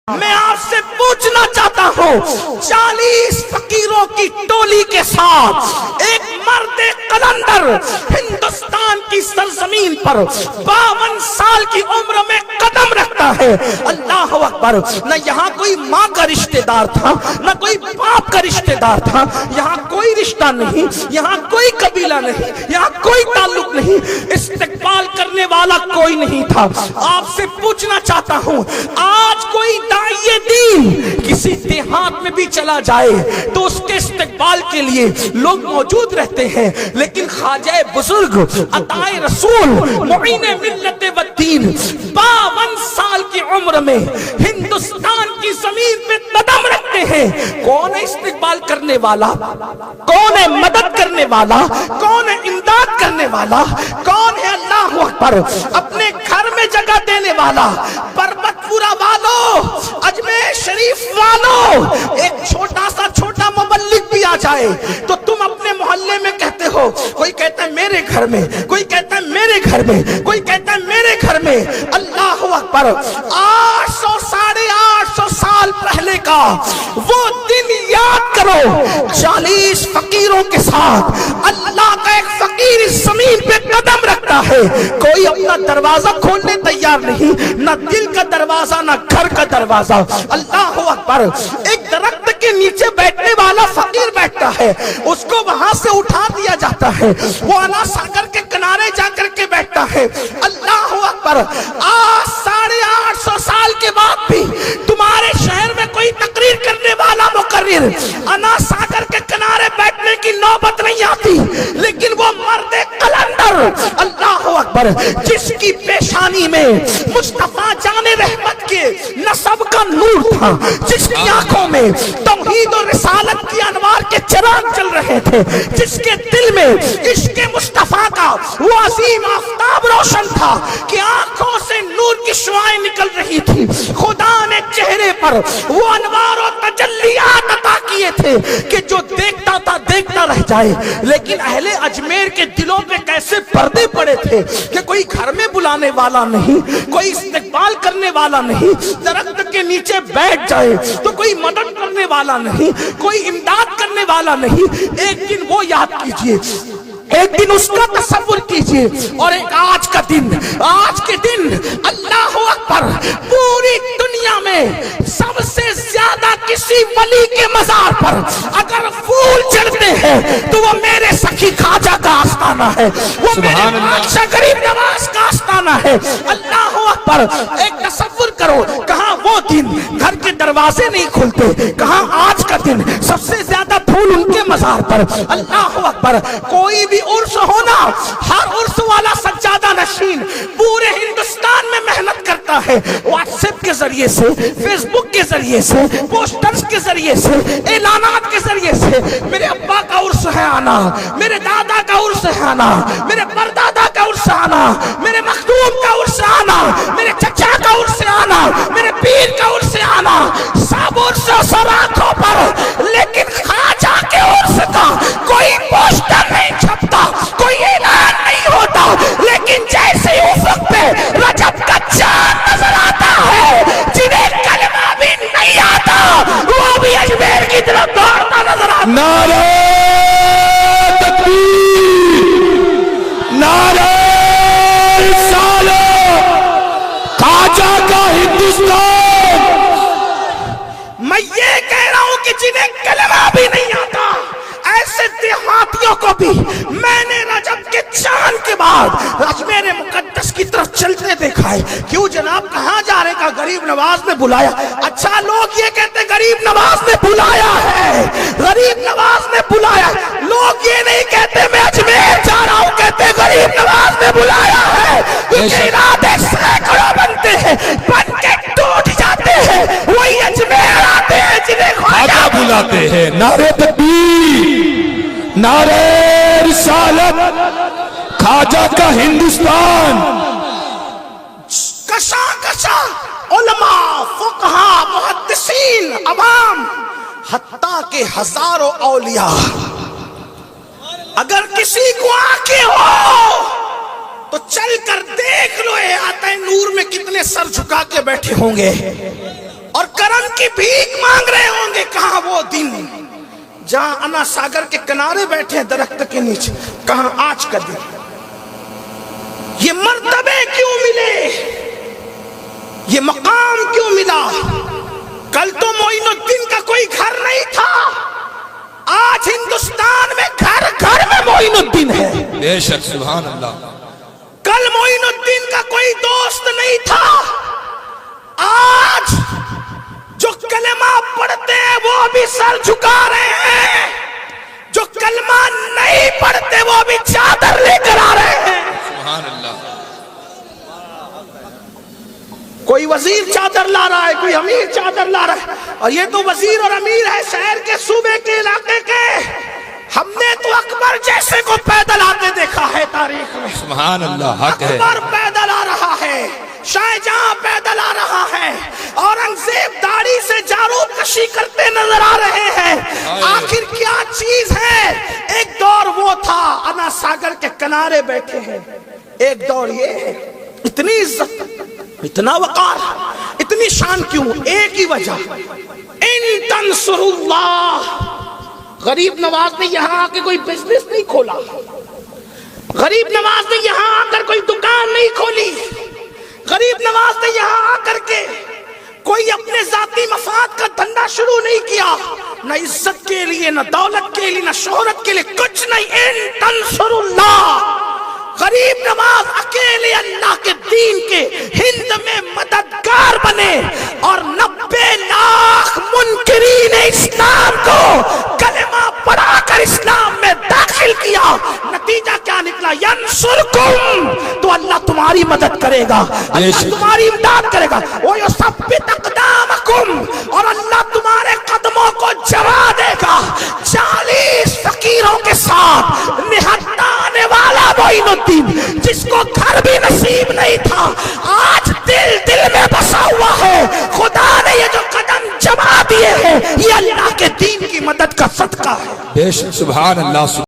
میں آپ سے پوچھنا چاہتا ہوں 40 فقیروں کی ٹولی کے ساتھ ایک مرد قلندر ہندوستان کی سرزمین پر 52 سال کی عمر میں قدم رکھتا ہے. اللہ اکبر. نہ یہاں کوئی ماں کا رشتہ دار تھا، نہ کوئی باپ کا رشتہ دار تھا. یہاں کوئی رشتہ نہیں، یہاں کوئی قبیلہ نہیں، یہاں کوئی تعلق نہیں، استقبال کرنے والا کوئی نہیں تھا. آپ سے پوچھنا چاہتا ہوں آج کوئی داعیہ دین کسی دیہات میں بھی چلا جائے تو اس کے استقبال کے لیے لوگ موجود رہتے ہیں، لیکن خواجہ بزرگ عطائے رسول معین ملت و دین 52 سال کی عمر میں ہندوستان کی زمین پہ قدم رکھتے ہیں. کون ہے استقبال کرنے والا؟ کون ہے مدد کرنے والا؟ کون ہے امداد کرنے والا؟ کون ہے اللہ اکبر اپنے گھر میں جگہ دینے والا؟ پربت پورا والوں، اجمیر شریف والوں، ایک چھوٹا مبلغ بھی آ جائے تو تم اپنے محلے میں کہتے ہو، کوئی کہتا ہے میرے گھر میں، کوئی کہتا ہے میرے گھر میں، کوئی کہتا ہے میرے گھر میں. اللہ اکبر. 800 ساڑھے 800 سال پہلے کا وہ دن یاد کرو. 40 فقیروں کے ساتھ اللہ کا ایک فقیر اس زمین پہ قدم رکھتا ہے. کوئی اپنا دروازہ کھولنے تیار نہیں، نہ دل کا دروازہ نہ گھر کا دروازہ. اللہ اکبر. ایک درخت کے نیچے بیٹھنے والا فقیر بیٹھتا ہے، اس کو وہاں سے اٹھا دیا جاتا ہے، وہ انا ساگر کے کنارے جا کر کے بیٹھتا ہے. اللہ اکبر. آج 850 سال کے بعد بھی تمہارے شہر میں کوئی تقریر کرنے والا مقرر انا ساگر کے کنارے بیٹھنے کی نوبت نہیں آتی، لیکن وہ مرد قلندر اللہ اکبر جس کی پیشانی میں مصطفیٰ جان رحمت کے نسب کا نور تھا، جس کی آنکھوں میں توحید و رسالت کی انوار کے چراغ چل رہے تھے، جس کے دل میں عشق مصطفیٰ کا وہ عظیم آفتاب روشن تھا کہ آنکھوں سے نور کی شعائیں نکل رہی تھی. خدا نے چہرے پر وہ انوار و تجلیات عطا کیے تھے کہ جو دیکھتا تھا دیکھتا رہ جائے. لیکن اہل اجمیر کے دلوں پہ کیسے پردے پڑے تھے کہ کوئی گھر میں بلانے والا نہیں، کوئی استقبال کرنے والا نہیں، درخت کے نیچے بیٹھ جائے تو کوئی مدد کرنے والا نہیں، کوئی امداد کرنے والا نہیں. ایک دن وہ یاد کیجئے، ایک دن اس کا تصور کیجئے، اور ایک آج کا دن. آج کے دن اللہ اکبر پوری دنیا میں سب سے زیادہ کسی ولی کے مزار پر اگر پھول چڑھتے ہیں تو وہ میرے سخی خواجہ کا آستانہ ہے، وہ میرے بادشاہ غریب نواز کا آستانہ ہے. اللہ اکبر. ایک تصور کرو، کہاں وہ دن گھر کے دروازے نہیں کھلتے، کہاں آج کا دن سب سے زیادہ پھول ان کے مزار پر. اللہ اکبر. کوئی بھی عرس ہونا، ہر عرس والا سجادہ نشین پورے ہندوستان میں محنت کرتا ہے، واٹس ایپ کے ذریعے سے، فیس بک کے ذریعے سے، پوسٹرز کے ذریعے سے، اعلانات کے ذریعے سے. میرے ابا کا عرس ہے آنا، میرے دادا کا عرس ہے آنا، میرے پردادا کا عرس آنا، میرے مخدوم کا عرس آنا، میرے چچا کا عرس آنا، میرے پیر کا عرس آنا. سب عرس سب آنکھوں پر، لیکن خواجہ کے عرس کا کوئی پوسٹر نہیں چھپتا، کوئی اعلان نہیں ہوتا. لیکن جیسے افق پہ رجب کا چاند نظر آتا ہے، جنہیں کلمہ بھی نہیں آتا وہ بھی اجمیر کی طرف دوڑتا نظر آتا. نعرہ تکبیر، نعرہ رسالت، خواجہ کا ہندوستان. میں یہ کہہ رہا ہوں کہ جنہیں کلمہ بھی نہیں آتا ایسے دیہاتیوں کو بھی میں نے رجب کے چاند کے بعد اجمیر مقدس کی طرف چلتے دیکھا ہے. کیوں جناب کہاں جا رہے؟ کا غریب نواز نے بلایا. اچھا لوگ یہ کہتے غریب نواز نے بلایا ہے، غریب نواز نے بلایا. لوگ یہ نہیں کہتے میں اجمیر جا رہا ہوں، کہتے غریب نواز نے بلایا ہے. کیونکہ ارادے سینکڑوں بنتے ہیں، بن کے ٹوٹ جاتے ہیں. وہی اجمیر آتے ہیں جنہیں خواجہ بلاتے ہیں. نعرہ تکبیر، نعرہ رسالت، خواجہ کا ہندوستان. کشا کشا علماء، فقہاء، محدثین، عوام، حتیٰ کہ ہزاروں اولیاء، اگر کسی کو آنکھیں ہو تو چل کر دیکھ لو احاطہ نور میں کتنے سر جھکا کے بیٹھے ہوں گے. اور کرم کی بھیک مانگ رہے ہوں گے. کہاں وہ دن جہاں انا ساگر کے کنارے بیٹھے درخت کے نیچے, کہاں آج کا دن. یہ مرتبے کیوں ملے, یہ مقام کیوں ملا؟ کل تو معین الدین کا کوئی گھر نہیں تھا, آج ہندوستان میں گھر گھر میں معین الدین ہے. بے شک سبحان اللہ. کل معین الدین کا کوئی دوست نہیں تھا, آج جو کلمہ پڑھتے ہیں وہ بھی سر جھکا رہے ہیں, جو کلمہ نہیں پڑھتے وہ بھی چادر لے کر آ رہے ہیں. سبحان اللہ. کوئی وزیر چادر لا رہا ہے, کوئی امیر چادر لا رہا ہے, اور یہ تو وزیر اور امیر ہے شہر کے, صوبے کے, علاقے کے. ہم نے تو اکبر جیسے کو پیدل آتے دیکھا ہے تاریخ میں. سبحان اللہ. حق ہے. اکبر پیدل آ رہا ہے, شاہجہاں پیدل آ رہا ہے, اورنگزیب داڑھی سے جارود کشی کرتے نظر آ رہے ہیں. آخر کیا چیز ہے؟ ایک دور وہ تھا انا ساگر کے کنارے بیٹھے ہیں, ایک دور یہ ہے. اتنی عزت, اتنا وقار, اتنی شان کیوں؟ ایک ہی وجہ, ان تنصر اللہ. غریب نواز نے یہاں آ کے کوئی بزنس نہیں کھولا, غریب نواز نے یہاں آ کر کوئی دکان نہیں کھولی, غریب نواز نے یہاں آ کر کے کوئی اپنے ذاتی مفاد کا دھندا شروع نہیں کیا, نہ عزت کے لیے, نہ دولت کے لیے, نہ شہرت کے لیے, کچھ نہیں. ان تنصر اللہ. غریب نواز اکیلے اللہ کے دین کے ہند میں مددگار بنے, اور 90 لاکھ منکرین اسلام کو کلمہ پڑھا کر اسلام میں داخل کیا. نتیجہ کیا نکلا؟ ینصرکم, تو اللہ تمہاری مدد کرے گا, اللہ تمہاری امداد کرے گا. وَيُثَبِّتْ أَقْدَامَكُمْ, اور اللہ تمہارے قدموں کو جما دے گا. 40 فقیروں کے ساتھ نہتا آنے والا معین الدین, جس کو گھر بھی نصیب نہیں تھا, آج دل دل میں بسا ہوا ہے. خدا نے یہ جو قدم جما دیے ہیں, یہ اللہ کے دین کی مدد کا صدقہ ہے. بے شک سبحان اللہ.